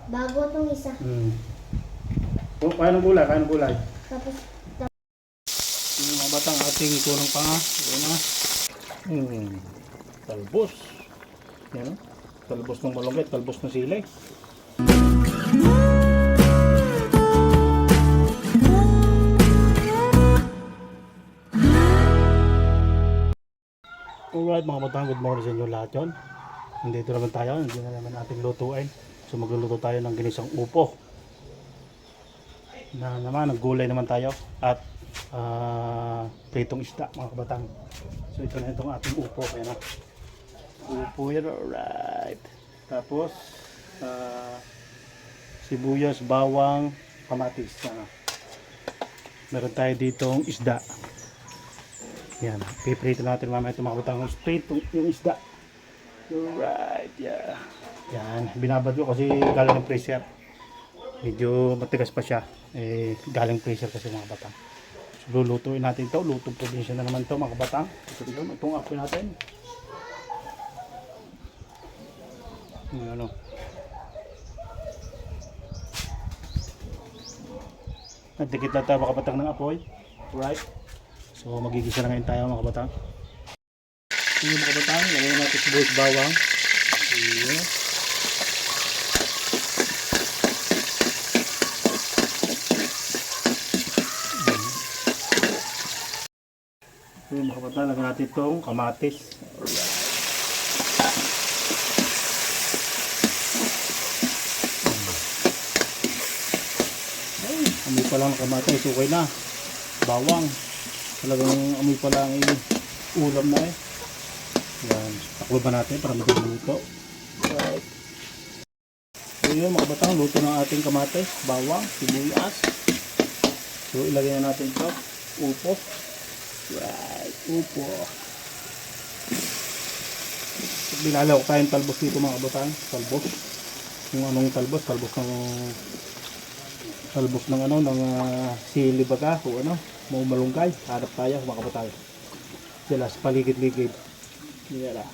Bago tong isa. Oh, kaya ng gulay, kaya ng gulay. Tapos, Yung mga batang ating kulang pa nga. Yun na. Talbos. Yan o. Talbos ng malunggay, talbos ng sili. Alright mga batang, good morning sa inyo lahat yun. Nandito naman tayo, hindi na naman ating lutuin. So magluluto tayo ng ginisang upo. Na naman, naggulay naman tayo. At pritong isda mga kabatang. So ito na itong ating upo. Kaya na. Upo yan, alright. Tapos, sibuyas, bawang, kamatis. Meron tayo ditong isda. Yan, piprito natin mamaya itong mga kabatang. Pritong yung isda. Alright, yeah. Yan, binabad ko kasi galing ng freezer. Medyo matigas pa siya. Galing freezer kasi mga batang. So, lulutuin natin ito. Lutong probinsya na naman ito mga batang. Itong apoy natin. Ano. Nagdikit lang tayo mga batang ng apoy. Right. So magigisa na ngayon tayo mga batang. Yung mga batang, lagyan natin sibuyas bawang. Ayan. Yung mga batang, lagyan natin itong kamatis. Alright. Amoy pa lang ng kamatis, okay na. Bawang. Talagang amoy pa lang ulam na eh. Yan, taklo ba natin para magluluto. Right. So yun mga batang, luto ng ating kamatis, bawang, sibuyas. So ilagay na natin ito, upo. Right, upo. Binalaw ko tayong talbos dito mga batang, talbos. Yung anong talbos, talbos ng ano, ng sili baga o ano, mga malunggay. Harap tayo mga batang. Sila sa paligid-ligid. Yan na.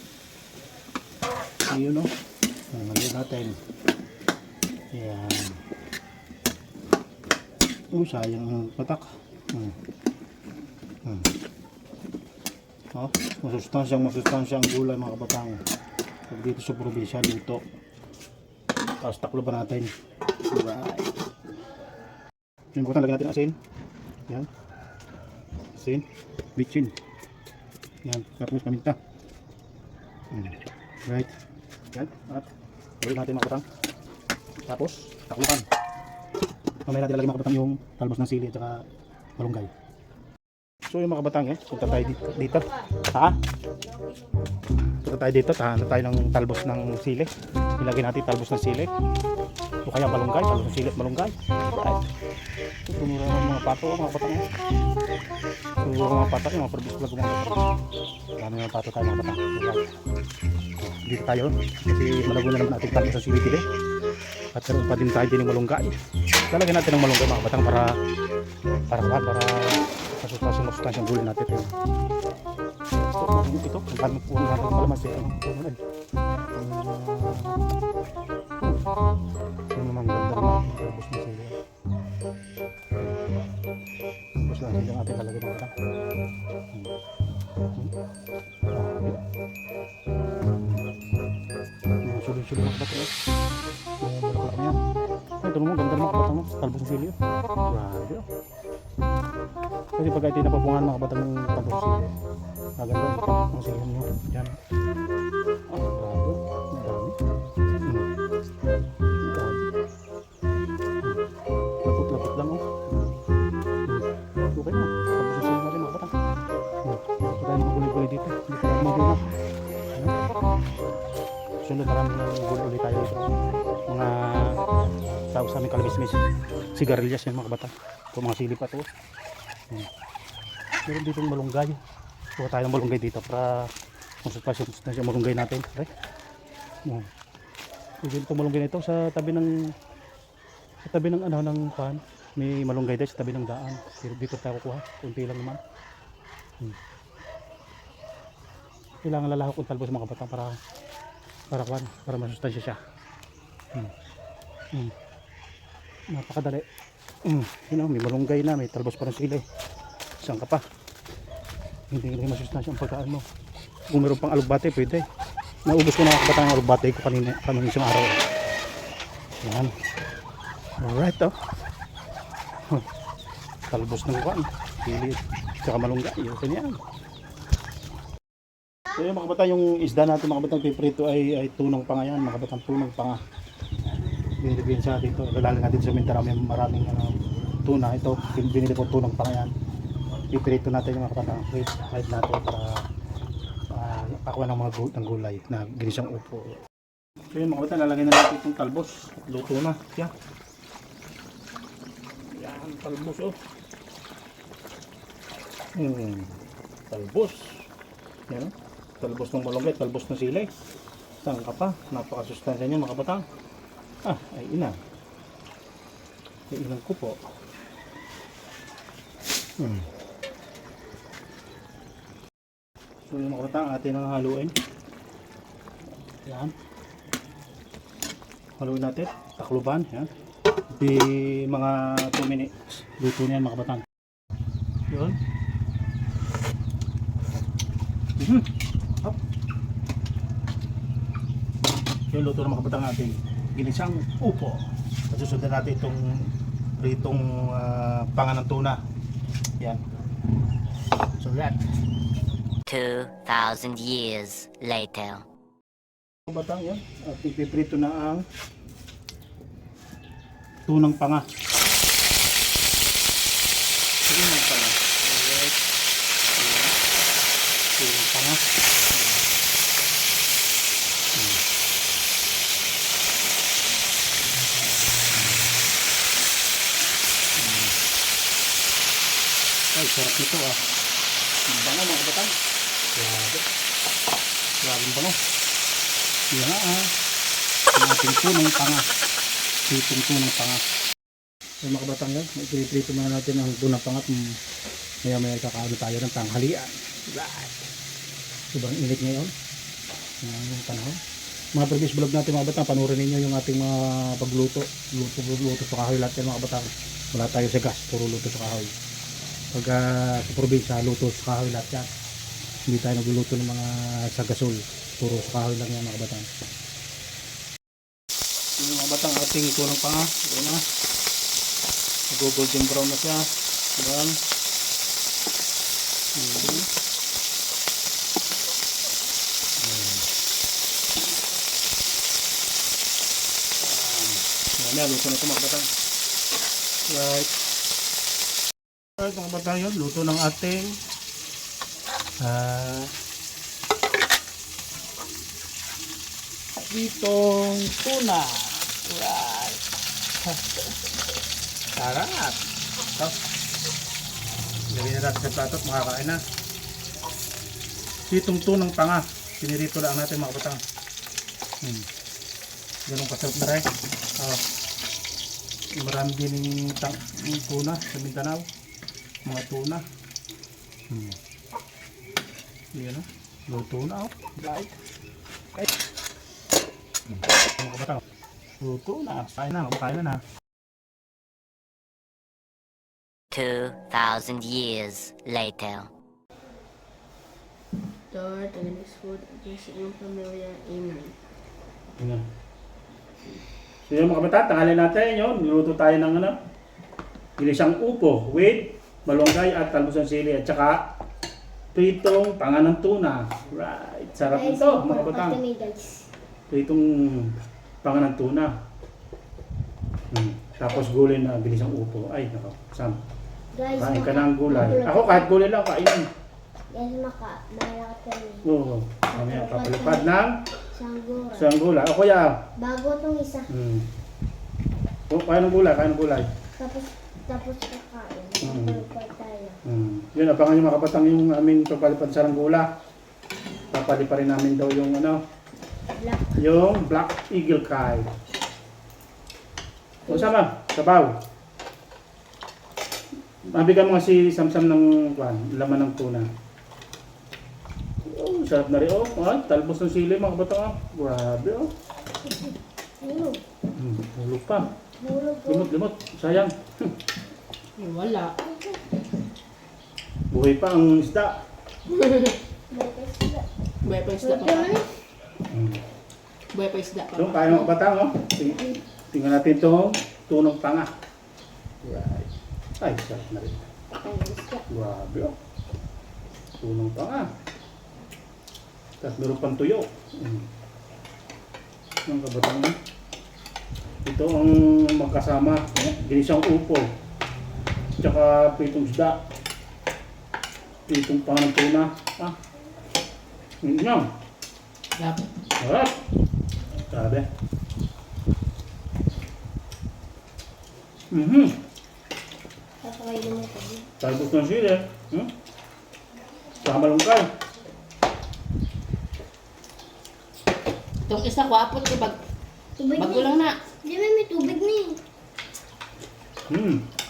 Yun o. Ngayon natin. Yan. Sayang ang patak. Masustansyang gulay mga kabatang. Pag dito sa probinsya, dito. Tapos taklo ba natin. Right. Yung butang, lagyan natin asin. Yan. Asin. Bitchin. Yan. Tapos paminta. Right. Yan. At balik natin mga batang. Tapos taklukan. Mamaya natin lagyan mga batang yung talbos ng sili at saka malunggay. So yung mga batang punta tayo dito. Punta tayo dito. Tahan tayo ng talbos ng sili. Ilagay natin talbos ng sili. O kaya malunggay. Talbos ng sili at malunggay. Right. Tumura ng mga pato mga batang. Tumura ng mga pato yung mga produce vlog mga batang. Dami mga pato tayo mga batang. Dito tayo kasi malago na naman natin talbos ng sili dito. At meron pa din tayo din ng malunggay. Lalagyan natin ng malunggay mga batang para masustansyang gulay natin. Ito, ang dami po natin kalamansi. Ito naman ganda naman talbos ng sili. Tapos lang sila natin lalagyan ng batang. Sulit-sulit mga batang. Balaklak niya. Ito naman ganda mga batang mo. Talbos ng sili. Grabe. Kasi pag ito napabungan mga batang ng talbos ng sili. Maganda ang sili nyo. Yan. Grabe. Ang dami. Lapot-lapot lang okay na. Talbos ng sili natin mga batang. Ito tayo mga gulay-gulay dito. Hindi pa natin magulay. Sunod marami ng gulay ulit tayo dito. Mga tawag sa aming kalabismis. Sigarilyas yan mga batang. Ito mga sili pa ito. Meron dito yung malunggay. Kuha tayo ng malunggay dito para masustansya yung malunggay natin. Okay? Dito malunggay na ito sa tabi ng ano ng pan. May malunggay dito sa tabi ng daan. Dito tayo kukuha. Kunti lang naman. Kailangan lalahok ang talbos mga batang para masustansya siya. Napakadali. May malunggay na, may talbos pa ng sili. Saan ka pa? Hindi masustansya ang pagkaan mo. Kung meron pang alugbate, pwede. Naubos ko na mga kabataan ng alugbate ko kanina isang araw. Yan. Alright, oh. Talbos ng kuwan. Sili. Tsaka malunggay. Yun yan. So yun mga kabataan, yung isda natin mga kabataan piprito ay tunang panga yan. Mga kabataan tunang panga. Binibigyan sa dito. Lalo natin sa Mindanao may maraming tuna. Ito, binili ko tunang panga yan. Piprito natin yung mga kabataan. Hide natin para pakuha ng mga ng gulay na ginisang upo. So yun mga kabataan, lalagay na natin itong talbos. Luto na. Yan. Yan, talbos oh. Talbos. Yan. Talbos ng malunggay, talbos ng sili. Saan ka pa? Napakasustansya niya mga kabatang. Ay ina. Ay inang ko po. So yung mga kabatang, atin ang haluin. Yan. Haluin natin. Takluban. Yan. Di mga 2 minutes. Luto niyan mga kabatang. Yun. Up. Yung luto ng mga kabatang natin ginisang upo. Masusundan natin itong pritong panga ng tuna. Yan. So that 2,000 years later. Mga kabatang yan. At ipiprito na ang tunang panga. Tunang panga. Alright. Tunang panga. Ay, sarap nito Ang bango mga kabatang. Grabe. Grabe ang bango. Yan na ang ating tunang panga. Pitong tunang panga. Ay mga kabatang yan. Ipiprito na natin ang tunang panga. Maya kakaano tayo ng tanghalian. Right. Sobrang init ngayon. Yung panahon. Mga previous vlog natin mga kabatang, panurin ninyo yung ating mga pagluto. Luto sa kahoy lahat yan mga kabatang. Wala tayo sa gas. Puro luto sa kahoy. Pag sa probinsya, luto sa kahoy lahat yan. Hindi tayo nagluluto ng mga sa gasol. Puro sa kahoy lang yan mga kabatang. Yung mga batang ating tunang panga. Ito na. Golden brown na siya. Diyan. Yan, luto na ito mga batang. Right. Alright mga batang yun, luto ng ating ditong tuna. Right. Sarap. So, lagyan na natin sa plato at makakain na. Ditong tunang panga. Pinirito lang natin mga batang. Ganun kasarap na rin. Marami din yung tuna sa Mindanao. Mga tuna. Yan na. Luto na Right. Mga kabatang. Luto na. Kain na. 2,000 years later. Lord, and this food is iyong pamilya. Amen. Yan. So yung mga kabatang, tanghali natin yun. Niluto tayo ng ginisang upo with malunggay at talbos ng sili at saka pritong panga ng tuna. Right. Sarap ito mga kabatang. Pritong panga ng tuna. Tapos gulay na ginisang upo. Ay, nako. Sam. Kain ka ng gulay. Ako kahit gulay lang, kainin. Yes, malakat kami. Oo. Mamaya papalipad ng Sanggura. sanggula. O kuya. Bago itong isa. Kain ng gulay, Tapos kakain. Palipad tayo. Yun, abangan nyo mga kapatang yung aming pagpalipad sa sanggula. Papali pa rin namin daw yung Black. yung Black Eagle Kite. O sama, sabaw. Mabigyan mo nga si Samsam ng laman ng tuna. Oh, sarap na rin Talbos ng sili mga kapatang Grabe Hulog. Hulog pa. Hulog po. Limot. Sayang. Wala. Buhay pa ang isda. Bata sila. Buhay pa isda pa. Buhay pa isda pa. So, kaya mga batang, oh. Tingnan natin itong tunong tanga. Right. Ay, sarap na rin. Ang isda. Grabe, oh. Tunong tanga. Tapos meron pang tuyo. Ang kabatang na. Ito ang magkasama. Ginisang upo. Tsaka pitong isda. Pitong pangang tuna. Ah. Yun. Dapat. Sarap. Sabi. Sasakay naman ko. Talbos ng sili. Sama lungkay. Itong isa ko, apot ko pag Tubig magulang na. Di ba may tubig ni?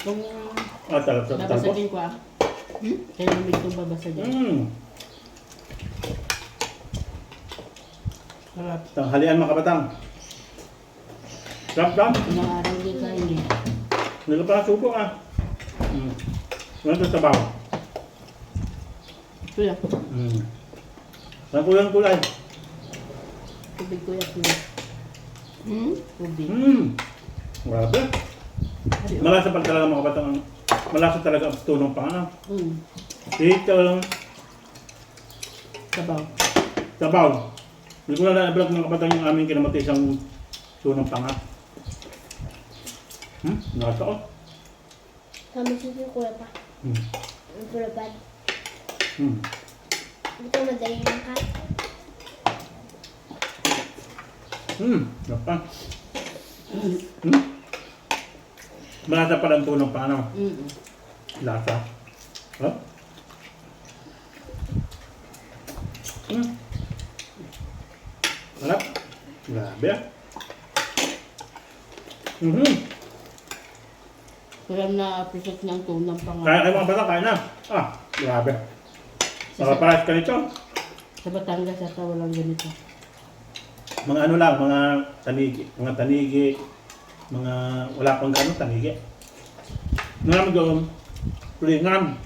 Itong Talbos. babasagin ko ah. Kaya namin itong babasagin. Sarap. Tanghalian mga kabatang. Sarap. Ilang araw din tayo hindi. Hindi ka pa subo ah. Ano ito sabaw? Ito lang. Ano po yung kulay? Tubig ko yan. Tubig. Grabe. Malasa pala talaga mga kabatang. Malasa talaga ang tunong pang ano. Dito. Sabaw. Sabaw. Hindi ko na na-vlog mga kabatang yung aming kinamati isang tunong panga. Nasa ko. Kami sa kuya pa. Ang kulabad. Ito madali lang ka. Napa. Malasa pala ang tunong pang ano. Lasa. Huh? Sarap. Grabe ah. Kaya na-appreciate niya ang tunang pangalan. Kaya kayo mga bata, kaya na. Ah, grabe. Makaparahas ka nito. Sa Batangas ata walang ganito. Mga ano lang, mga tanigi, mga wala pang gano'ng tanigi. Naman doon, pulingan,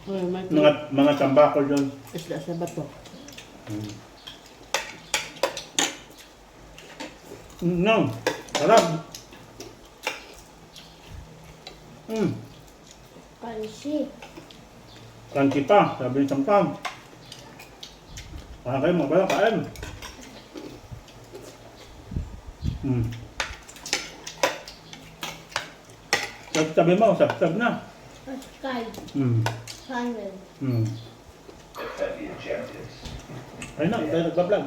May mga tambakol doon. isla sa bato. No, sarap. Kansi. Kanti pa, sabi ni Sampam. Kaya kayo mga bata, kain. Sabi mo, sab na. Sky. Funnel. Ayun na, tayo nagpa-vlog.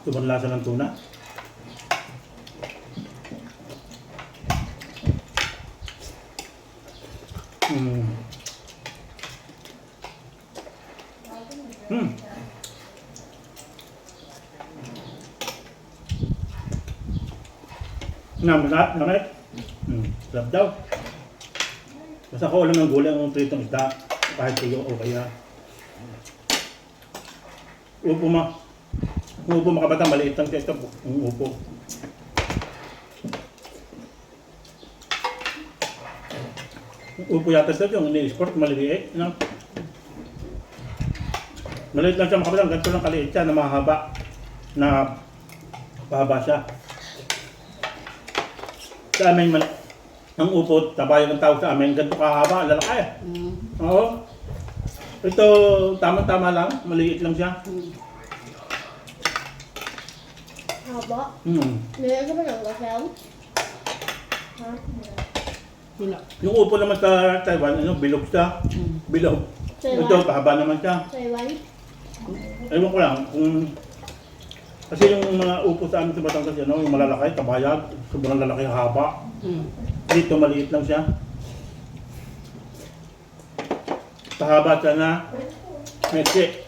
Ito bang lasa ng tuna? Namit. Sarap daw. Basta ko alam ng gulay ang pritong isda. Kahit tuyo o kaya upo ma. Yung upo mga bata, maliit lang ito. Yung upo. Yung upo yata ito, yung ini-sport, maliliit. No? Maliit lang siya mga bata, ganito lang kaliit siya na mahaba. Na pahaba siya. Sa amin, ang upo, tabayan ng tao sa amin, ganito kahaba, lalaki. Oo. Ito, tama-tama lang, maliit lang siya. Haba. Meron ka ba ng kasaw? Ha? Wala. Yung upo naman sa Taiwan, bilog siya. Bilog. Taiwan? Ito, pahaba naman siya. Taiwan? Ewan ko lang, kasi yung mga upo sa amin sa Batangas, yung malalaki, tabayag, sobrang lalaki haba. Dito, maliit lang siya. Pahaba siya na metse.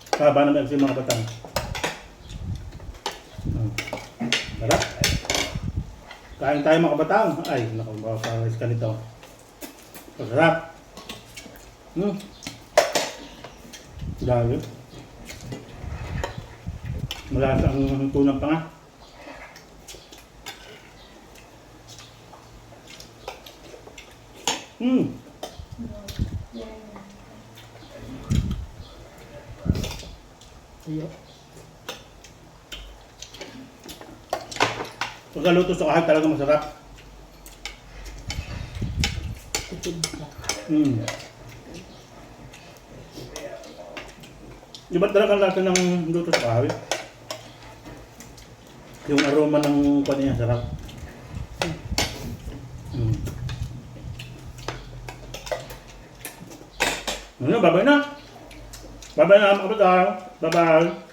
Pahaba na metse mga batang. Sarap. Kain tayo mga batang. Ay, naku, makaparis ka nito. Sarap. Dami. Malasa ang tunang pa nga. Ayo. Pagkaluto sa kahit talaga masarap. Tipid ka. Di ba talaga lasa ng luto sa kahoy? Yung aroma ng kwan niya, sarap. Ano, babay na. Babay na, mga kabataan. Bye-bye.